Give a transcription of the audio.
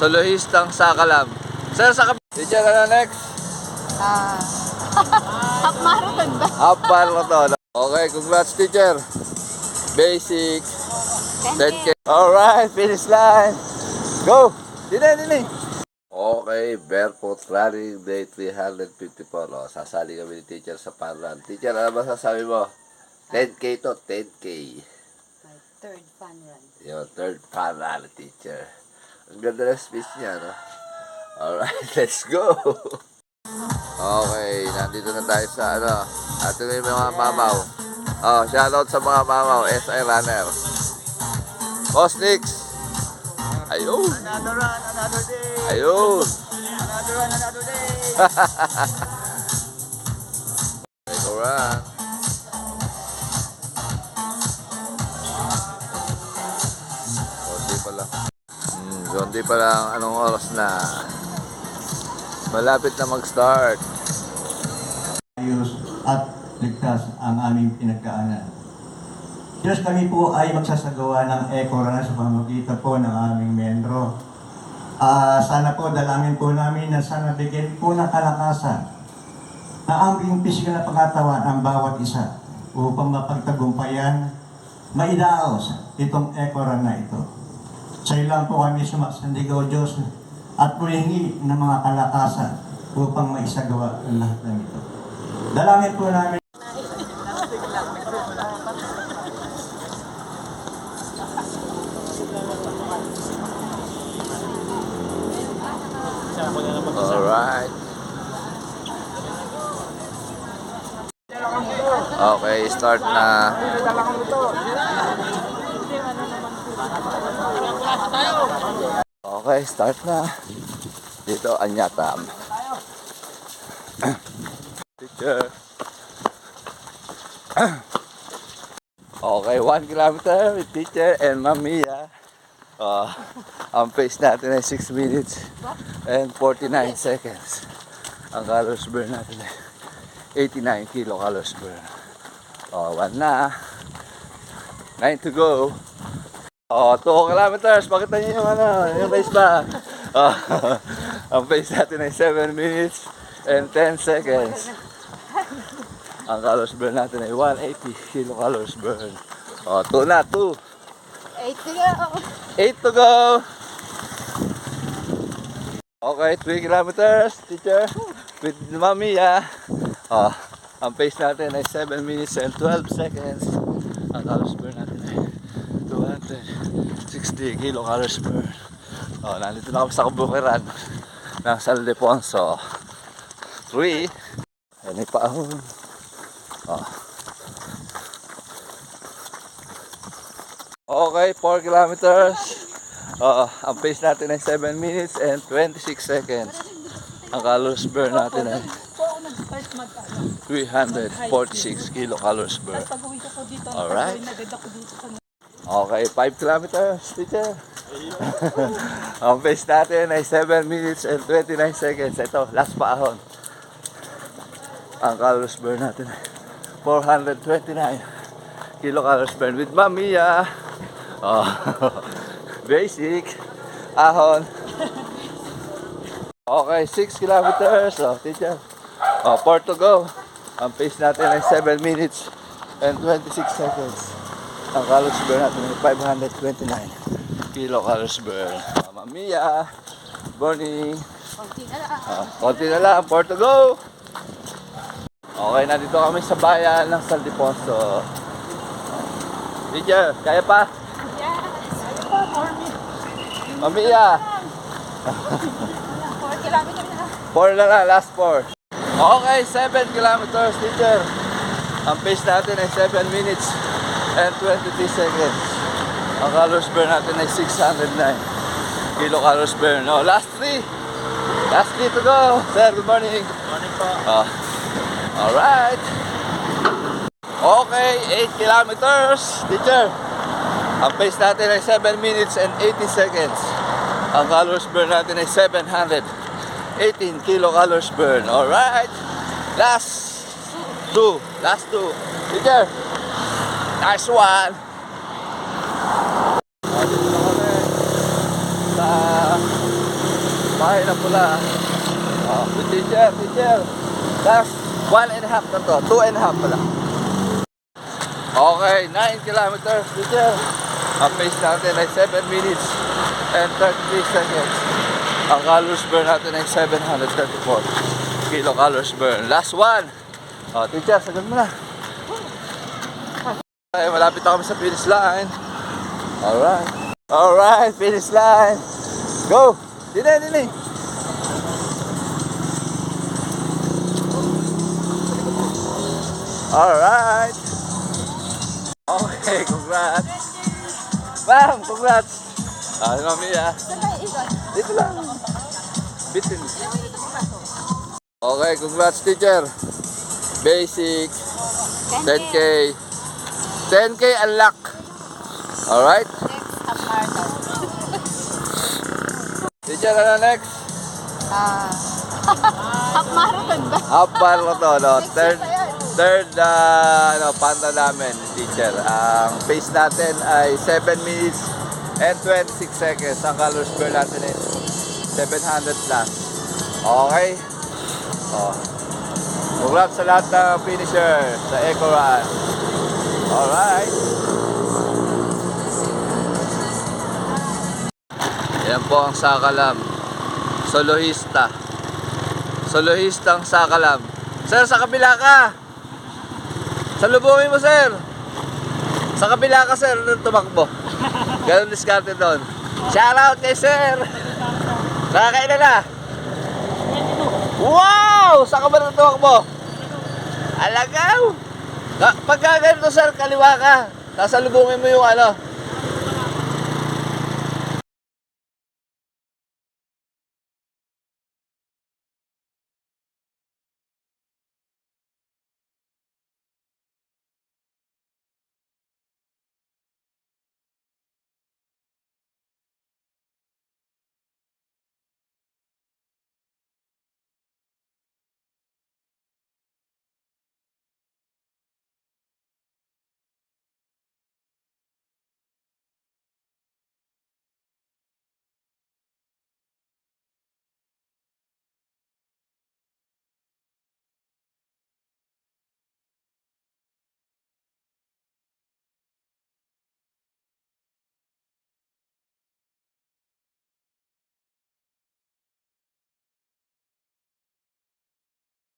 Soloistang Sakalam. Sir, sa teacher, ano next? Half marathon ba? Half marathon. Okay, congrats teacher. Basic. 10K. Alright, finish line. Go! Dine. Okay, barefoot running day 354. O, sasali kami ni teacher sa parlan. Teacher, ano ba sasabi mo? 10K to, 10K. My third fun run. Yung third parlan, teacher. Ang ganda ng speech niya, no? Alright, let's go! Okay, nandito na tayo sa ano. Ito na yung mga mamaw. Oh, shoutout sa mga mamaw, SI Runner. Boss Nix. Ayun. Another run, another day. Ayun. Another run, another day. Take a run. Konti pa lang. Konti pa lang. Anong oras na? Malapit na mag-start. Ayos at ligtas ang aming pinagkaanan. Diyos, kami po ay magsasagawa ng eco-run sa pamamagitan po ng aming membro. Sana po dalangin po namin na sana bigyan po ng kalakasan na aming pisikal na pangatawan ang bawat isa upang mapagtagumpayan, maidaos itong eco-run na ito. Sa iyo lang po kami sumasandigaw, Diyos, at humingi ng mga kalakasan upang maisagawa ang lahat ng ito. Dalangin po namin. Alright. Okay, start na. Okay, start na. Dito, Anyatam. Teacher. Okay, 1 kilometer with teacher and Mamiya. Ang pace natin ay 6 minutes and 49 seconds. Ang calories burn natin ay 89 kilocalories burn. 1 na. 9 to go. 2 kilometers. Pakita niyo yung yung pace ba? Ang pace natin ay 7 minutes and 10 seconds. Ang calories burn natin ay 180 kilocalories burn. 2 na, 2. 8 to go. 8 to go. Okay, 3 kilometers, teacher. With Mamiya. Ang pace natin ay 7 minutes and 12 seconds. Ang calories burn natin ay 260 kilocalories burn. Nandito na kami sa kabukiran ng San Ildefonso. 3. Yan ay paahon. Okay, 4 kilometers. Ang pace natin ay 7 minutes and 26 seconds. Ang calories burn natin ay 346 kilocalories burn. Alright. Okay, 5 kilometers, teacher. Ang pace natin ay 7 minutes and 29 seconds. Ito, last paahon. Ang calories burn natin ay 429 kilocalories burn with Mamiya. Basic. Ahon. Okay, 6 kilometers. Teacher. 4 to go. Ang pace natin ay 7 minutes and 26 seconds. Ang calories burn natin ay 529 kilocalories burn. Mamiya. Morning. Konti na lang. 4 to go. Okay, nandito kami sa bayan ng San Ildefonso. Teacher, kaya pa? Mamiya. 4 kilometers na. 4 na lang, last 4. Okay, 7 kilometers, teacher. Ang pace natin ay 7 minutes and 23 seconds. Ang calories burn natin ay 609 kilocalories burn. Last 3. Last 3 to go. Sir, good morning. Good morning po. Alright. Okay, 8 kilometers, teacher. Ang pace natin ay 7 minutes and 80 seconds. Ang calories burn natin ay 718 kilocalories burn. Alright. Last 2. Last 2. Teacher. Nice one. Dito na kami sa Bahay na pula. Oh, teacher. Last 1.5 na to. 2.5 pala. Okay, 9 kilometers, teacher. Ang pace natin ay 7 minutes and 33 seconds. Ang calories burn natin ay 734 kilocalories burn. Last one. Oh, teacher, sagad mo na. Okay, malapit na kami sa finish line. Alright, finish line. Go! Dine. Alright. Okay, congrats. Ma'am, congrats. Mamiya. Saan tayo ikot? Dito lang. Bitin. Okay, congrats teacher. Basic. 10K. 10K unlock. Alright. Next, half marathon. Teacher, ano next? Half marathon ba? Half marathon, no? Next year pa yan. Third panta namin, teacher. Ang pace natin ay 7 minutes and 26 seconds. Ang calories burn natin ay 700 plus. Okay? Oh. Congrats sa lahat ng finisher sa Eco Run. Alright. Yan po ang Sakalam. Solohistang Sakalam. Sir, sa kabila ka. Salubungin mo, sir. Sa kabila ka, sir, nung tumakbo. Ganun diskarte doon. Shout out kay sir. Nakakailan na? Wow! Saan ka ba nung tumakbo? Alagaw! Pagka ganito, sir, kaliwa ka. Sasalubungin mo yung ano,